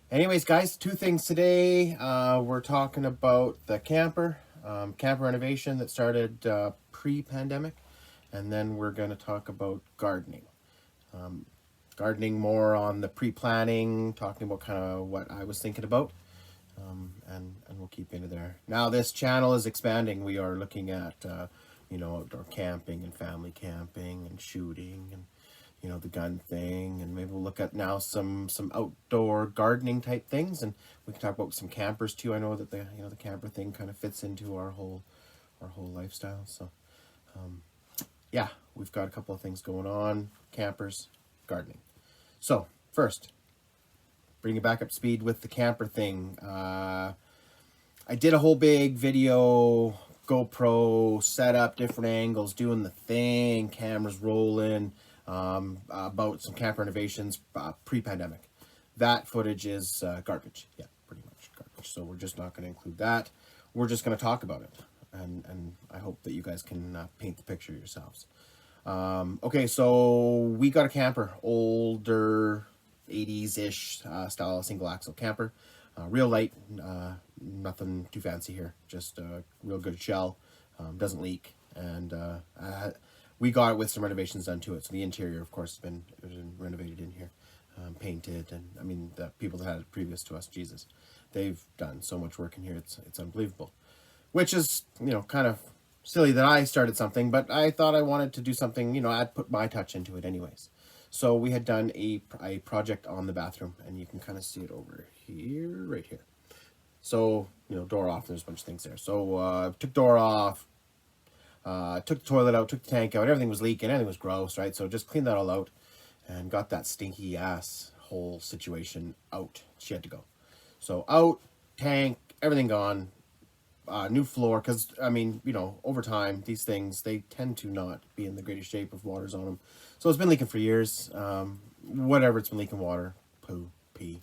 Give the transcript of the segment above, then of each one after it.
Anyways, guys, two things today. We're talking about the camper renovation that started pre-pandemic, and then we're going to talk about gardening. Gardening more on the pre-planning, talking about kind of what I was thinking about, and we'll keep into there. Now, this channel is expanding. We are looking at outdoor camping and family camping and shooting and the gun thing, and maybe we'll look at now some outdoor gardening type things, and we can talk about some campers too. I know that the camper thing kind of fits into our whole lifestyle. So yeah, we've got a couple of things going on: campers, gardening. So first, bring it back up to speed with the camper thing. I did a whole big video, GoPro setup, different angles, doing the thing, cameras rolling, about some camp renovations pre-pandemic. That footage is garbage. Yeah, pretty much garbage. So we're just not going to include that. We're just going to talk about it, and I hope that you guys can paint the picture yourselves. Okay, so we got a camper, older 80s-ish style single axle camper. Real light, nothing too fancy here, just a real good shell, doesn't leak, and we got it with some renovations done to it. So the interior, of course, has been renovated in here, painted, and I mean the people that had it previous to us, Jesus, they've done so much work in here. It's unbelievable, which is kind of silly that I started something, but I thought I wanted to do something. I'd put my touch into it anyways. So we had done a project on the bathroom, and you can kind of see it over here, right here. So, door off, there's a bunch of things there. So, took door off, took the toilet out, took the tank out, everything was leaking, everything was gross, right? So just cleaned that all out and got that stinky ass whole situation out. She had to go. So out, tank, everything gone, new floor, because, I mean, over time, these things, they tend to not be in the greatest shape if water's on them. So it's been leaking for years. Whatever, it's been leaking water, poo, pee,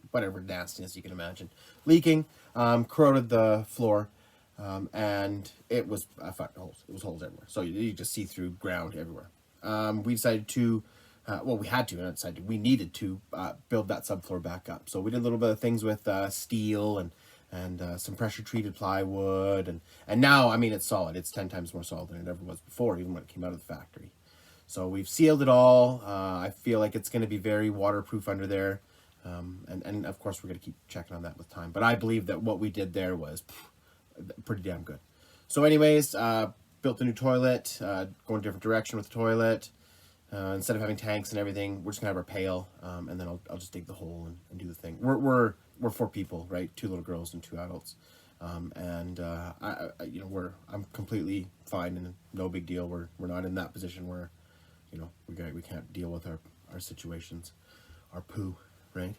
whatever nastiness you can imagine. Leaking, corroded the floor, and it was fucking holes. It was holes everywhere. So you just see through ground everywhere. We decided to, we had to, not decided, we needed to build that subfloor back up. So we did a little bit of things with steel and some pressure treated plywood, and now, I mean, it's solid. It's 10 times more solid than it ever was before, even when it came out of the factory. So we've sealed it all. I feel like it's going to be very waterproof under there. And of course, we're going to keep checking on that with time. But I believe that what we did there was pretty damn good. So anyways, built a new toilet, going a different direction with the toilet. Instead of having tanks and everything, we're just going to have our pail, and then I'll just dig the hole and do the thing. We're 4 people, right? 2 little girls and 2 adults. I'm completely fine and no big deal. We're not in that position where we can't deal with our situations, our poo, right?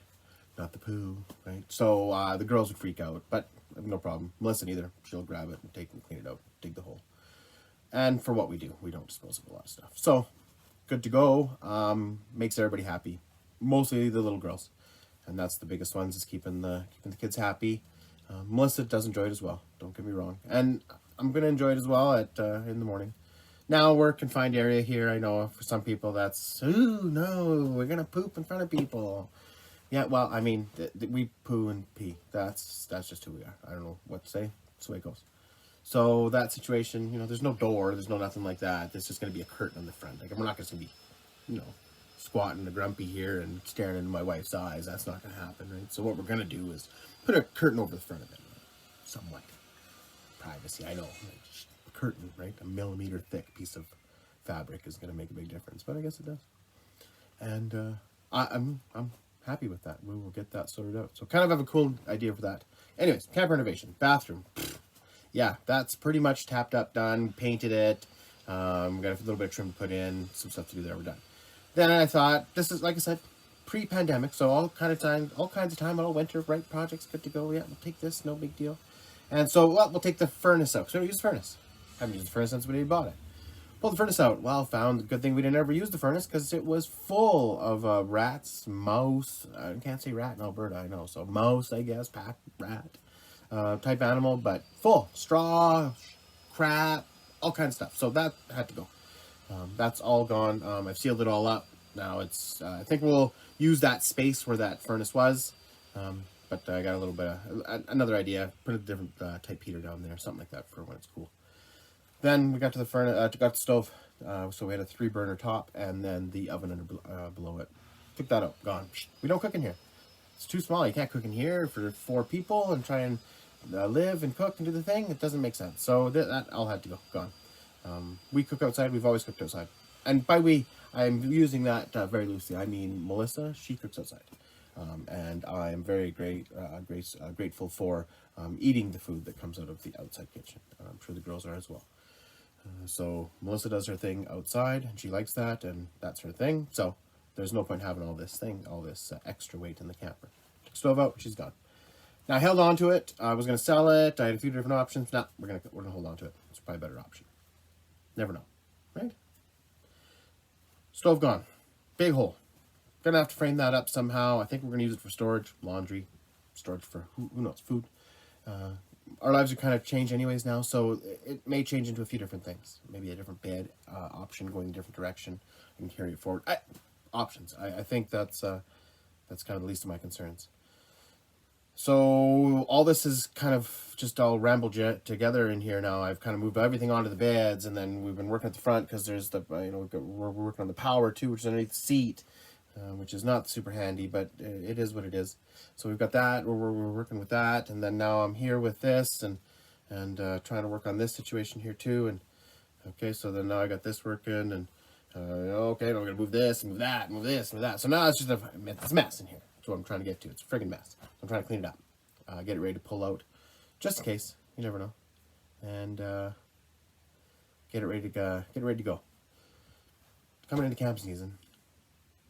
Not the poo, right? So the girls would freak out, but no problem. Melissa neither. She'll grab it and take and clean it out, dig the hole. And for what we do, we don't dispose of a lot of stuff. So good to go. Makes everybody happy, mostly the little girls, and that's the biggest ones, is keeping the kids happy. Melissa does enjoy it as well. Don't get me wrong, and I'm gonna enjoy it as well in the morning. Now we're a confined area here. I know for some people that's, ooh, no, we're going to poop in front of people. Yeah, well, I mean, we poo and pee. That's just who we are. I don't know what to say. That's the way it goes. So that situation, there's no door. There's no nothing like that. There's just going to be a curtain on the front. Like, we're not going to be, squatting a grumpy here and staring into my wife's eyes. That's not going to happen, right? So what we're going to do is put a curtain over the front of it. Somewhat privacy, I know. Curtain, right? A millimeter thick piece of fabric is going to make a big difference, but I guess it does. And I'm happy with that. We will get that sorted out. So kind of have a cool idea for that. Anyways, camp renovation, bathroom. Yeah, that's pretty much tapped up, done, painted it. Got a little bit of trim to put in, some stuff to do there. We're done. Then I thought, this is, like I said, pre-pandemic, so all kinds of time, all winter, right? Projects good to go. Yeah, we'll take this, no big deal. And so, we'll take the furnace out. So we don't use the furnace. Haven't used the furnace since we bought it. Pulled the furnace out. Well, found a good thing we didn't ever use the furnace because it was full of rats, mouse. I can't say rat in Alberta, I know. So mouse, I guess, pack rat type animal, but full. Straw, crap, all kinds of stuff. So that had to go. That's all gone. I've sealed it all up. Now it's, I think we'll use that space where that furnace was But I got a little bit of another idea. Put a different type heater down there, something like that for when it's cool. Then we got to the furnace, got the stove. So we had a 3-burner top and then the oven under below it. Took that out, gone. We don't cook in here. It's too small. You can't cook in here for 4 people and try and live and cook and do the thing. It doesn't make sense. So that all had to go, gone. We cook outside. We've always cooked outside. And by we, I'm using that very loosely. I mean, Melissa, she cooks outside. And I am very grateful for eating the food that comes out of the outside kitchen. I'm sure the girls are as well. So Melissa does her thing outside, and she likes that, and that's her thing. So there's no point having all this extra weight in the camper. Took the stove out, she's gone. Now I held on to it. I was going to sell it. I had a few different options. Nah, we're gonna hold on to it. It's probably a better option. Never know, right? Stove gone. Big hole. Gonna have to frame that up somehow. I think we're gonna use it for storage, laundry, storage for who knows, food. Our lives are kind of changed anyways now, so it may change into a few different things. Maybe a different bed option going a different direction. I can carry it forward. Options. I think that's kind of the least of my concerns. So all this is kind of just all rambled together in here now. I've kind of moved everything onto the beds, and then we've been working at the front because there's the we're working on the power too, which is underneath the seat, which is not super handy, but it is what it is. So we've got that. We're working with that, and then now I'm here with this and trying to work on this situation here too. And okay, so then now I got this working, and okay, now we're gonna move this and move that, and move this and move that. So now it's just it's a mess in here. That's what I'm trying to get to. It's a friggin' mess. I'm trying to clean it up, get it ready to pull out, just in case. You never know, and get it ready to go. Coming into camp season,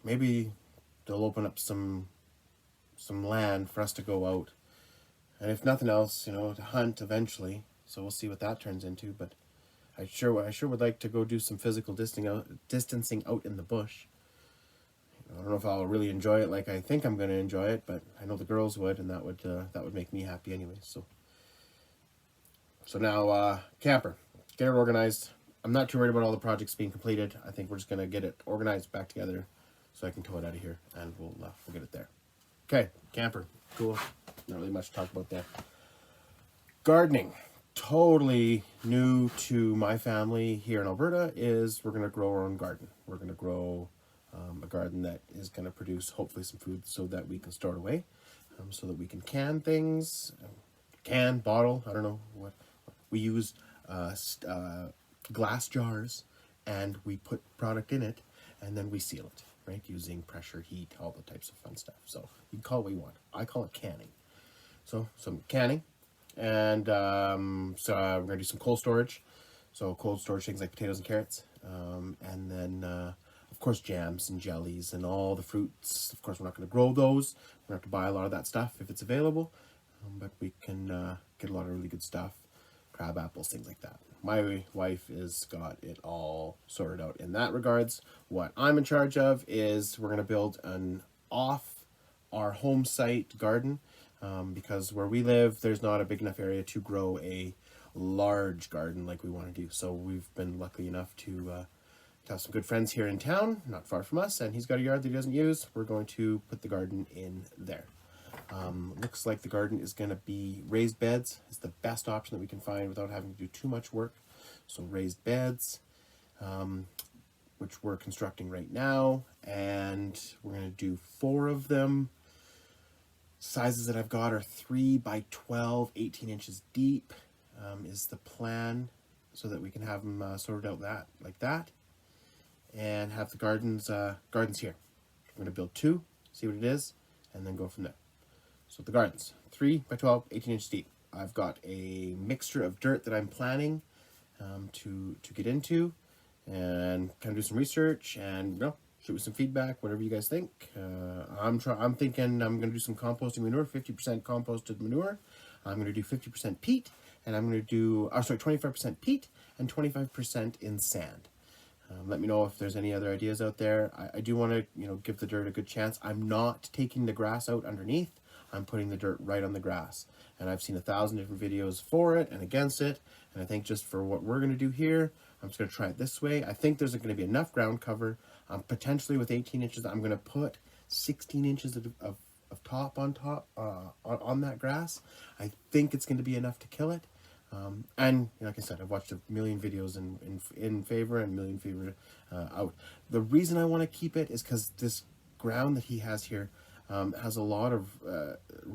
maybe they'll open up some land for us to go out, and if nothing else, to hunt eventually. So we'll see what that turns into. But I sure would like to go do some physical distancing out in the bush. I don't know if I'll really enjoy it like I think I'm going to enjoy it, but I know the girls would, and that would make me happy anyway. So now camper, get it organized. I'm not too worried about all the projects being completed. I think we're just going to get it organized back together so I can tow it out of here, and we'll get it there. Okay, camper, cool. Not really much to talk about there. Gardening, totally new to my family here in Alberta, is we're going to grow our own garden. We're going to grow a garden that is going to produce hopefully some food so that we can store it away, so that we can can things, bottle, I don't know what. We use glass jars, and we put product in it, and then we seal it, right, using pressure, heat, all the types of fun stuff. So you can call it what you want. I call it canning. So some canning, and so we're going to do some cold storage. So cold storage things like potatoes and carrots, and then of course jams and jellies and all the fruits. Of course we're not going to grow those. We're going to have to buy a lot of that stuff if it's available, but we can get a lot of really good stuff. Crab apples, things like that. My wife has got it all sorted out in that regards. What I'm in charge of is we're going to build an off our home site garden, because where we live there's not a big enough area to grow a large garden like we want to do. So we've been lucky enough to have some good friends here in town, not far from us, and he's got a yard that he doesn't use. We're going to put the garden in there. Looks like the garden is going to be raised beds. It's the best option that we can find without having to do too much work. So raised beds, which we're constructing right now, and we're going to do 4 of them. Sizes that I've got are 3 by 12, 18 inches deep, is the plan, so that we can have them sorted out like that, and have the gardens here. We're going to build 2, see what it is, and then go from there. So the gardens, 3 by 12, 18 inches deep. I've got a mixture of dirt that I'm planning to get into, and kind of do some research and shoot with some feedback, whatever you guys think. I'm thinking I'm going to do some composting manure, 50% composted manure. I'm going to do 50% peat, and I'm going to do 25% peat and 25% in sand. Let me know if there's any other ideas out there. I do want to give the dirt a good chance. I'm not taking the grass out underneath. I'm putting the dirt right on the grass, and I've seen 1,000 different videos for it and against it, and I think just for what we're going to do here, I'm just going to try it this way. I think there's going to be enough ground cover, potentially with 18 inches. I'm going to put 16 inches top on top on that grass, I think it's going to be enough to kill it. And like I said, I've watched a million videos in favor and a million favor out. The reason I want to keep it is because this ground that he has here has a lot of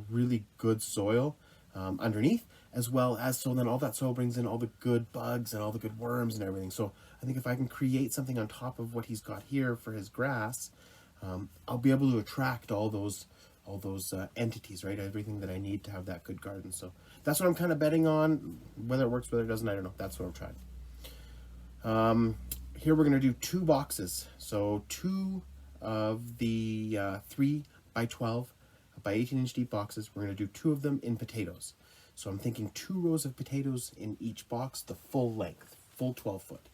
really good soil underneath, as well as, so then all that soil brings in all the good bugs and all the good worms and everything. So I think if I can create something on top of what he's got here for his grass, I'll be able to attract all those entities, right? Everything that I need to have that good garden. So that's what I'm kind of betting on. Whether it works, whether it doesn't, I don't know. That's what I'm trying. Here we're going to do 2 boxes. So 2 of the 3 by 12 by 18-inch deep boxes. We're going to do 2 of them in potatoes. So I'm thinking 2 rows of potatoes in each box, the full length, full 12 foot.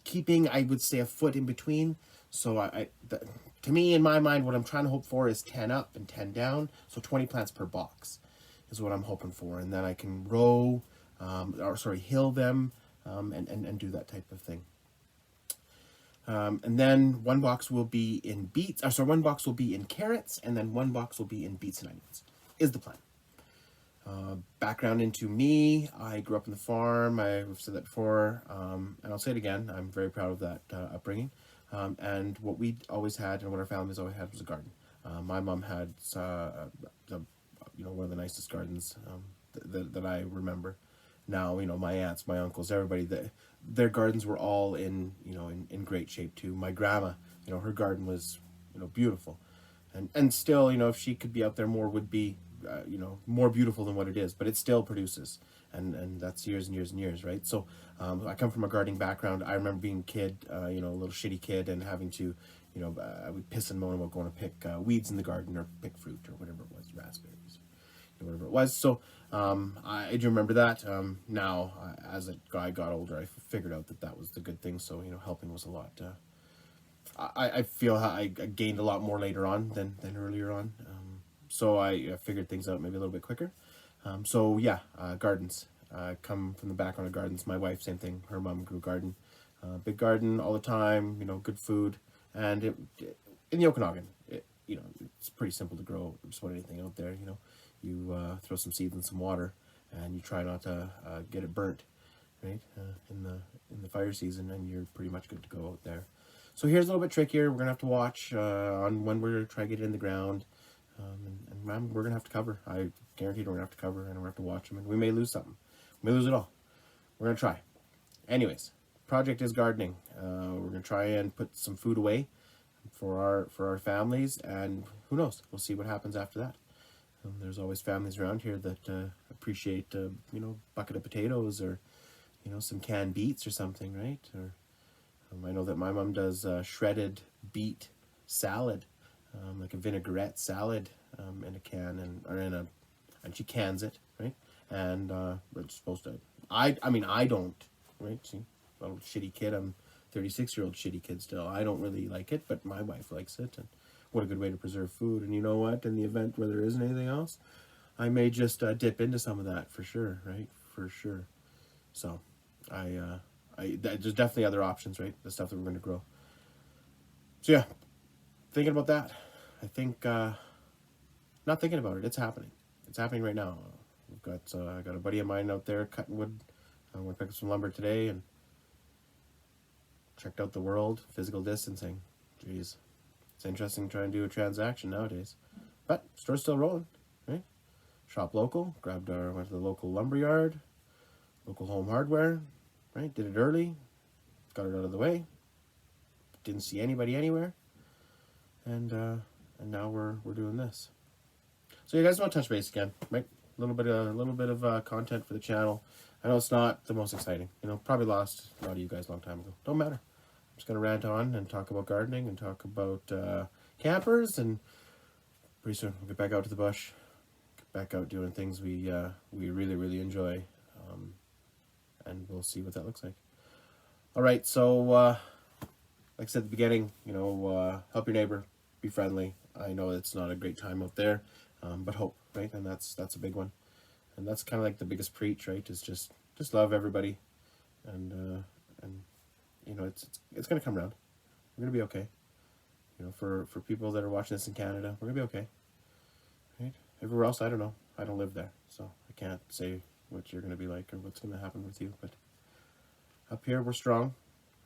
Keeping, I would say, a foot in between. So to me, in my mind, what I'm trying to hope for is 10 up and 10 down. So 20 plants per box is what I'm hoping for. And then I can hill them and do that type of thing. And then 1 box will be in beets. Sorry, 1 box will be in carrots, and then 1 box will be in beets and onions, is the plan. Background into me, I grew up on the farm. I've said that before, and I'll say it again. I'm very proud of that upbringing. And what we always had, and what our families always had, was a garden. My mom had one of the nicest gardens that I remember. Now, my aunts, my uncles, everybody, their gardens were all in great shape too. My grandma, her garden was, beautiful, and still, if she could be out there more, would be, more beautiful than what it is, but it still produces, and that's years and years and years, right? So, I come from a gardening background. I remember being a kid, a little shitty kid, and having to, I would piss and moan about going to pick weeds in the garden or pick fruit or whatever it was, raspberries, whatever it was. So I do remember that. Now, as I got older, I figured out that was the good thing. So helping was a lot. I feel I gained a lot more later on than earlier on. So I figured things out maybe a little bit quicker. So yeah, gardens. I come from the background of gardens. My wife, same thing. Her mom grew a garden. Big garden all the time. Good food. And in the Okanagan, it's pretty simple to grow just about anything out there. You throw some seeds in some water, and you try not to get it burnt, right? In the fire season, and you're pretty much good to go out there. So here's a little bit trickier. We're gonna have to watch on when we're gonna try to get it in the ground, and we're gonna have to cover. I guaranteed we're gonna have to cover, and we're gonna have to watch them, and we may lose something. We may lose it all. We're gonna try. Anyways, project is gardening. We're gonna try and put some food away for our families, and who knows? We'll see what happens after that. There's always families around here that appreciate, bucket of potatoes or, some canned beets or something, right? Or I know that my mom does shredded beet salad, like a vinaigrette salad in a can, and she cans it, right? And we're supposed to. I don't, right? See, I'm a shitty kid. I'm 36-year-old shitty kid still. I don't really like it, but my wife likes it, and what a good way to preserve food. And you know what? In the event where there isn't anything else, I may just dip into some of that for sure, right? For sure. So, there's definitely other options, right? The stuff that we're going to grow. So yeah, thinking about that. I think not thinking about it. It's happening. It's happening right now. I got a buddy of mine out there cutting wood. I'm going to pick up some lumber today and checked out the world, physical distancing. Jeez. It's interesting trying to do a transaction nowadays. But store's still rolling, right? Shop local, went to the local lumber yard, local home hardware, right? Did it early, got it out of the way. Didn't see anybody anywhere. And now we're doing this. So you guys want to touch base again, right? A little bit of content for the channel. I know it's not the most exciting. Probably lost a lot of you guys a long time ago. Don't matter. I'm just going to rant on and talk about gardening and talk about campers, and pretty soon we'll get back out to the bush, get back out doing things we really, really enjoy, and we'll see what that looks like. All right, so like I said at the beginning, help your neighbor, be friendly. I know it's not a great time out there, but hope, right? And that's a big one, and that's kind of like the biggest preach, right? Is just love everybody, and it's going to come around. We're going to be okay. for people that are watching this in Canada, we're gonna be okay, right? Everywhere else, I don't know. I don't live there, so I can't say what you're gonna be like or what's gonna happen with you. But up here, we're strong,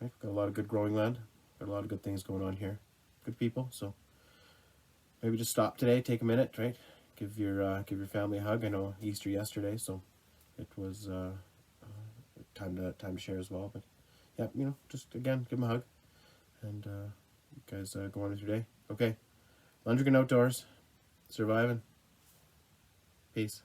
right? We've got a lot of good growing land. Got a lot of good things going on here. Good people. So maybe just stop today, take a minute, right? Give your family a hug. I know Easter yesterday, so it was time to share as well. But yeah, just again, give them a hug, and you guys go on with your day. Okay, Lundgren Outdoors, surviving. Peace.